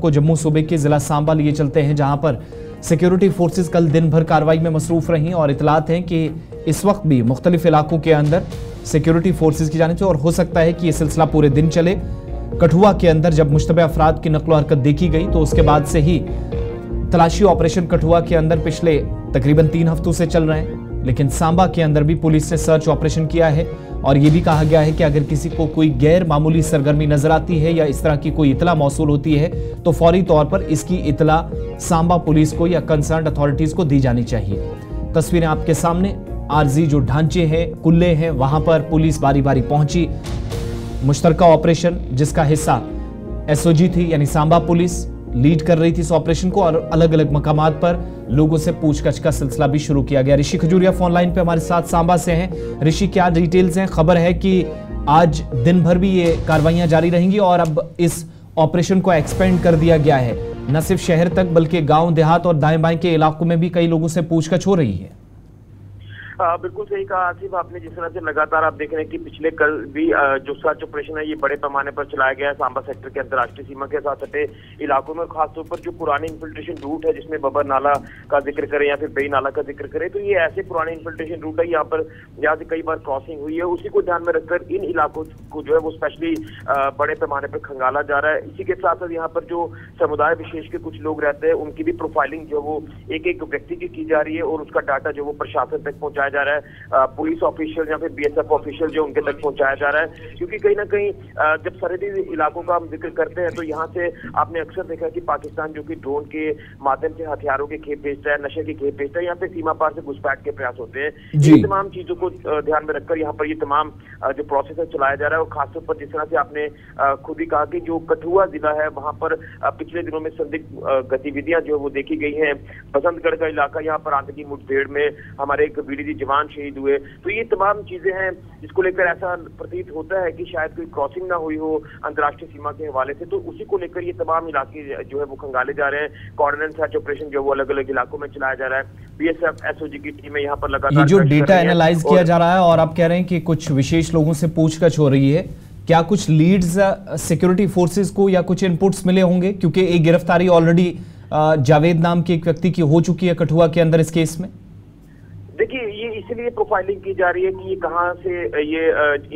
आपको जम्मू सूबे के जिला सांबा लिए चलते हैं, जहां पर सिक्योरिटी फोर्सेस कल दिन भर कार्रवाई में मसरूफ रही और इतलात हैं कि इस वक्त भी मुख्तलिफ इलाकों के अंदर सिक्योरिटी फोर्सेस की जानिब से, और हो सकता है कि यह सिलसिला पूरे दिन चले। कठुआ के अंदर जब मुश्तबे अफराद की नकलो हरकत देखी गई तो उसके बाद से ही तलाशी ऑपरेशन कठुआ के अंदर पिछले तकरीबन 3 हफ्तों से चल रहे हैं, लेकिन सांबा के अंदर भी पुलिस ने सर्च ऑपरेशन किया है और यह भी कहा गया है कि अगर किसी को कोई गैर मामूली सरगर्मी नजर आती है या इस तरह की कोई इतला मौसूल होती है तो फौरी तौर पर इसकी इतला सांबा पुलिस को या कंसर्न अथॉरिटीज को दी जानी चाहिए। तस्वीरें आपके सामने, आरजी जो ढांचे हैं, कुल्ले हैं, वहां पर पुलिस बारी बारी पहुंची। मुश्तरका ऑपरेशन जिसका हिस्सा एसओजी थी, यानी सांबा पुलिस लीड कर रही थी इस ऑपरेशन को, और अलग अलग मकामात पर लोगों से पूछताछ का सिलसिला भी शुरू किया गया। ऋषि खजूरिया फोन लाइन पे हमारे साथ सांबा से हैं। ऋषि, क्या डिटेल्स हैं? खबर है कि आज दिन भर भी ये कार्रवाइयां जारी रहेंगी और अब इस ऑपरेशन को एक्सपेंड कर दिया गया है, न सिर्फ शहर तक बल्कि गांव देहात और दाएं बाएं के इलाकों में भी कई लोगों से पूछताछ हो रही है। बिल्कुल सही कहा आसिफ आपने। जिस तरह से लगातार आप देख रहे हैं कि पिछले कल भी जो सर्च ऑपरेशन है ये बड़े पैमाने पर चलाया गया है सांबा सेक्टर के अंतर्राष्ट्रीय सीमा के साथ सटे इलाकों में, खासतौर पर जो पुराने इन्फिल्ट्रेशन रूट है जिसमें बबर नाला का जिक्र करें या फिर बेई नाला का जिक्र करें, तो ये ऐसे पुराने इन्फिल्ट्रेशन रूट है यहाँ से कई बार क्रॉसिंग हुई है। उसी को ध्यान में रखकर इन इलाकों को जो है वो स्पेशली बड़े पैमाने पर खंगाला जा रहा है। इसी के साथ साथ यहाँ पर जो समुदाय विशेष के कुछ लोग रहते हैं उनकी भी प्रोफाइलिंग जो वो एक एक व्यक्ति की जा रही है और उसका डाटा जो वो प्रशासन तक पहुंचाया जा रहा है, पुलिस ऑफिशियल या फिर बीएसएफ ऑफिशियल जो उनके तक पहुंचाया जा रहा है। क्योंकि कहीं ना कहीं जब सरहदी इलाकों का हम जिक्र करते हैं तो यहाँ से आपने अक्सर देखा कि पाकिस्तान जो कि ड्रोन के माध्यम से हथियारों के खेप भेजता है, नशे के खेप भेजता है, यहाँ पे सीमा पार से घुसपैठ के प्रयास होते हैं। ये तमाम चीजों को ध्यान में रखकर यहाँ पर ये तमाम जो प्रोसेस है चलाया जा रहा है। और खासतौर पर जिस तरह से आपने खुद ही कहा कि जो कठुआ जिला है वहां पर पिछले दिनों में संदिग्ध गतिविधियां जो वो देखी गई हैं। बसंतगढ़ का इलाका, यहाँ पर आतंकी मुठभेड़ में हमारे एक बीडीजी जवान शहीद हुए। तो ये तमाम चीजें हैं जिसको लेकर ऐसा प्रतीत होता है कि शायद कोई क्रॉसिंग ना हुई हो अंतर्राष्ट्रीय सीमा के हवाले से, तो उसी को लेकर ये तमाम इलाके जो है वो खंगाले जा रहे हैं। कोऑर्डिनेट सर्च ऑपरेशन जो वो अलग अलग इलाकों में चलाया जा रहा है। बीएसएफ एसओजी की टीमें यहाँ पर लगातार ये जो डेटा एनालाइज किया जा रहा है और आप कह रहे हैं कि कुछ विशेष लोगों से पूछताछ हो रही है, क्या कुछ लीड्स सिक्योरिटी फोर्सेस को या कुछ इनपुट्स मिले होंगे? क्योंकि एक गिरफ्तारी ऑलरेडी जावेद नाम के एक व्यक्ति की हो चुकी है कठुआ के अंदर इस केस में। देखिए, ये इसलिए प्रोफाइलिंग की जा रही है कि ये कहाँ से ये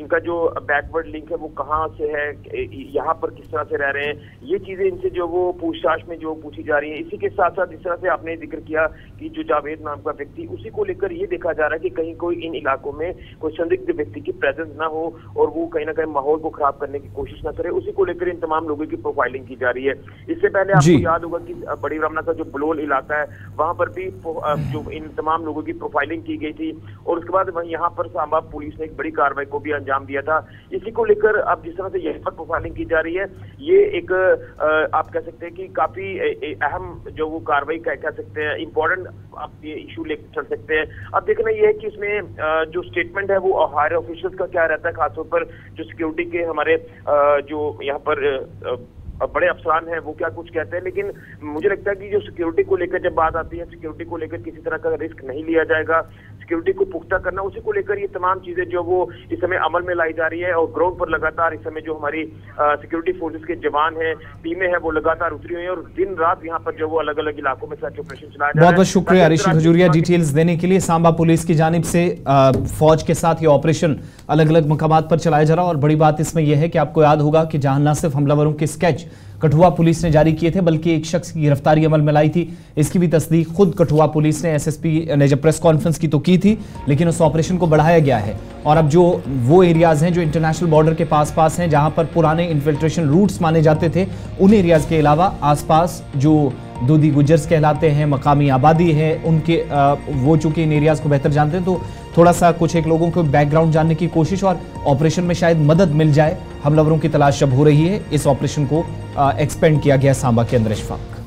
इनका जो बैकवर्ड लिंक है वो कहाँ से है, यहाँ पर किस तरह से रह रहे हैं, ये चीजें इनसे जो वो पूछताछ में जो पूछी जा रही है। इसी के साथ साथ जिस तरह से आपने जिक्र किया कि जो जावेद नाम का व्यक्ति, उसी को लेकर ये देखा जा रहा है कि कहीं कोई इन इलाकों में कोई संदिग्ध व्यक्ति की प्रेजेंस ना हो और वो कहीं ना कहीं माहौल को खराब करने की कोशिश ना करे। उसी को लेकर इन तमाम लोगों की प्रोफाइलिंग की जा रही है। इससे पहले आपको याद होगा कि बड़ी ब्राह्मणा का जो बलोल इलाका है वहां पर भी जो इन तमाम लोगों की प्रोफाइलिंग की गई थी और उसके बाद वहीं यहाँ पर सांबा पुलिस ने एक बड़ी कार्रवाई को भी अंजाम दिया था। इसी को लेकर अब जिस तरह से यहाँ पर प्रोफाइलिंग की जा रही है, ये एक आप कह सकते हैं कि काफी अहम जो वो कार्रवाई कह सकते हैं, इंपॉर्टेंट आप ये इशू लेकर चल सकते हैं। अब देखना ये है कि इसमें जो स्टेटमेंट है वो हायर ऑफिशियल्स का क्या रहता है, खासतौर पर जो सिक्योरिटी के हमारे जो यहाँ पर बड़े अफसरान हैं वो क्या कुछ कहते हैं। लेकिन मुझे लगता है कि जो सिक्योरिटी को लेकर जब बात आती है, सिक्योरिटी को लेकर किसी तरह का रिस्क नहीं लिया जाएगा, सिक्योरिटी को पुख्ता करना, उसी को लेकर ये तमाम चीजें जो वो इस समय अमल में लाई जा रही है। और ग्राउंड पर लगातार इस समय जो हमारी सिक्योरिटी फोर्सेस के जवान हैं, टीमें हैं, वो लगातार उतरी हुई है और दिन रात यहाँ पर जो वो अलग अलग इलाकों में सर्च ऑपरेशन चलाया जा रहा है। बहुत बहुत शुक्रिया ऋषि खजूरिया डिटेल्स देने के लिए। सांबा पुलिस की जानिब से फौज के साथ ये ऑपरेशन अलग अलग मकामात पर चलाया जा रहा है। और बड़ी बात इसमें यह है कि आपको याद होगा कि जहां न सिर्फ हमलावरों के स्केच कठुआ पुलिस ने जारी किए थे बल्कि एक शख्स की गिरफ्तारी अमल में लाई थी। इसकी भी तस्दीक खुद कठुआ पुलिस ने एसएसपी ने जब प्रेस कॉन्फ्रेंस की तो की थी, लेकिन उस ऑपरेशन को बढ़ाया गया है। और अब जो वो एरियाज हैं जो इंटरनेशनल बॉर्डर के पास हैं, जहां पर पुराने इन्फिल्ट्रेशन रूट्स माने जाते थे, उन एरियाज के अलावा आसपास जो दूधी गुजर्स कहलाते हैं, मकामी आबादी है, उनके वो चूंकि इन एरियाज को बेहतर जानते हैं तो थोड़ा सा कुछ एक लोगों को बैकग्राउंड जानने की कोशिश और ऑपरेशन में शायद मदद मिल जाए। हमलावरों की तलाश जब हो रही है, इस ऑपरेशन को एक्सपेंड किया गया सांबा के अंदर। इशफाक।